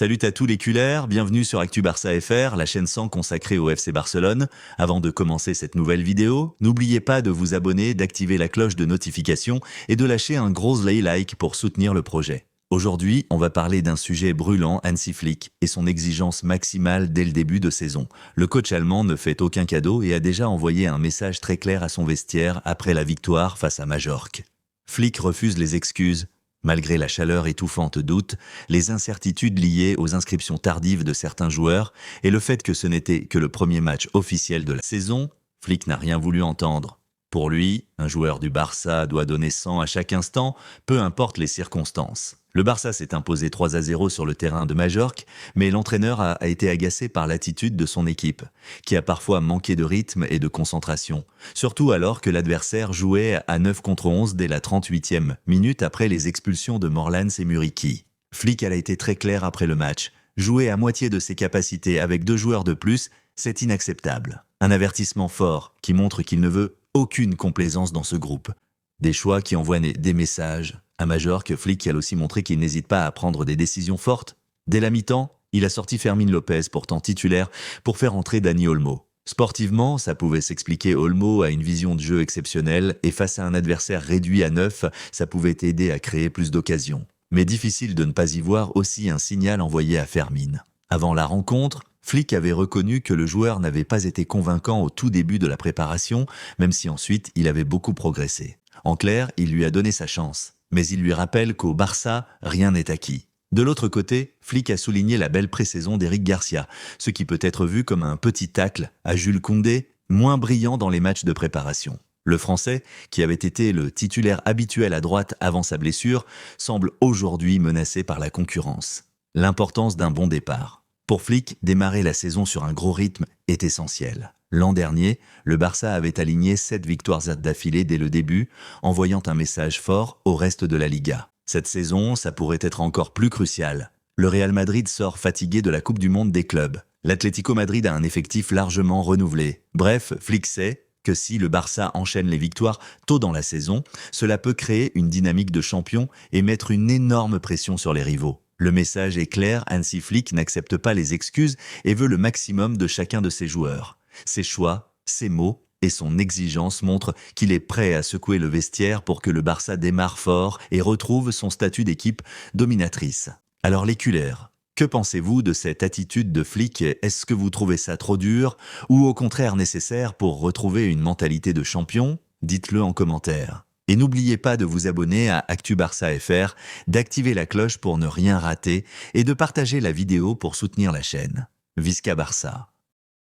Salut à tous les culaires, bienvenue sur Actu Barça FR, la chaîne 100 consacrée au FC Barcelone. Avant de commencer cette nouvelle vidéo, n'oubliez pas de vous abonner, d'activer la cloche de notification et de lâcher un gros like pour soutenir le projet. Aujourd'hui, on va parler d'un sujet brûlant, Hansi Flick, et son exigence maximale dès le début de saison. Le coach allemand ne fait aucun cadeau et a déjà envoyé un message très clair à son vestiaire après la victoire face à Majorque. Flick refuse les excuses. Malgré la chaleur étouffante d'août, les incertitudes liées aux inscriptions tardives de certains joueurs et le fait que ce n'était que le premier match officiel de la saison, Flick n'a rien voulu entendre. Pour lui, un joueur du Barça doit donner 100 à chaque instant, peu importe les circonstances. Le Barça s'est imposé 3-0 sur le terrain de Majorque, mais l'entraîneur a été agacé par l'attitude de son équipe, qui a parfois manqué de rythme et de concentration, surtout alors que l'adversaire jouait à 9 contre 11 dès la 38e minute après les expulsions de Morlans et Muriqi. Flick a été très clair après le match. Jouer à moitié de ses capacités avec 2 joueurs de plus, c'est inacceptable. Un avertissement fort qui montre qu'il ne veut aucune complaisance dans ce groupe. Des choix qui envoient des messages. À Majorque, Flick a aussi montré qu'il n'hésite pas à prendre des décisions fortes. Dès la mi-temps, il a sorti Fermín López, pourtant titulaire, pour faire entrer Dani Olmo. Sportivement, ça pouvait s'expliquer. Olmo a une vision de jeu exceptionnelle et face à un adversaire réduit à 9, ça pouvait aider à créer plus d'occasions. Mais difficile de ne pas y voir aussi un signal envoyé à Fermín. Avant la rencontre, Flick avait reconnu que le joueur n'avait pas été convaincant au tout début de la préparation, même si ensuite il avait beaucoup progressé. En clair, il lui a donné sa chance. Mais il lui rappelle qu'au Barça, rien n'est acquis. De l'autre côté, Flick a souligné la belle pré-saison d'Éric Garcia, ce qui peut être vu comme un petit tacle à Jules Koundé, moins brillant dans les matchs de préparation. Le Français, qui avait été le titulaire habituel à droite avant sa blessure, semble aujourd'hui menacé par la concurrence. L'importance d'un bon départ. Pour Flick, démarrer la saison sur un gros rythme est essentiel. L'an dernier, le Barça avait aligné 7 victoires d'affilée dès le début, envoyant un message fort au reste de la Liga. Cette saison, ça pourrait être encore plus crucial. Le Real Madrid sort fatigué de la Coupe du Monde des clubs. L'Atlético Madrid a un effectif largement renouvelé. Bref, Flick sait que si le Barça enchaîne les victoires tôt dans la saison, cela peut créer une dynamique de champion et mettre une énorme pression sur les rivaux. Le message est clair, Hansi Flick n'accepte pas les excuses et veut le maximum de chacun de ses joueurs. Ses choix, ses mots et son exigence montrent qu'il est prêt à secouer le vestiaire pour que le Barça démarre fort et retrouve son statut d'équipe dominatrice. Alors les culaires, que pensez-vous de cette attitude de Flick? Est-ce que vous trouvez ça trop dur ou au contraire nécessaire pour retrouver une mentalité de champion? Dites-le en commentaire. Et n'oubliez pas de vous abonner à Actu Barça FR, d'activer la cloche pour ne rien rater et de partager la vidéo pour soutenir la chaîne. Visca Barça!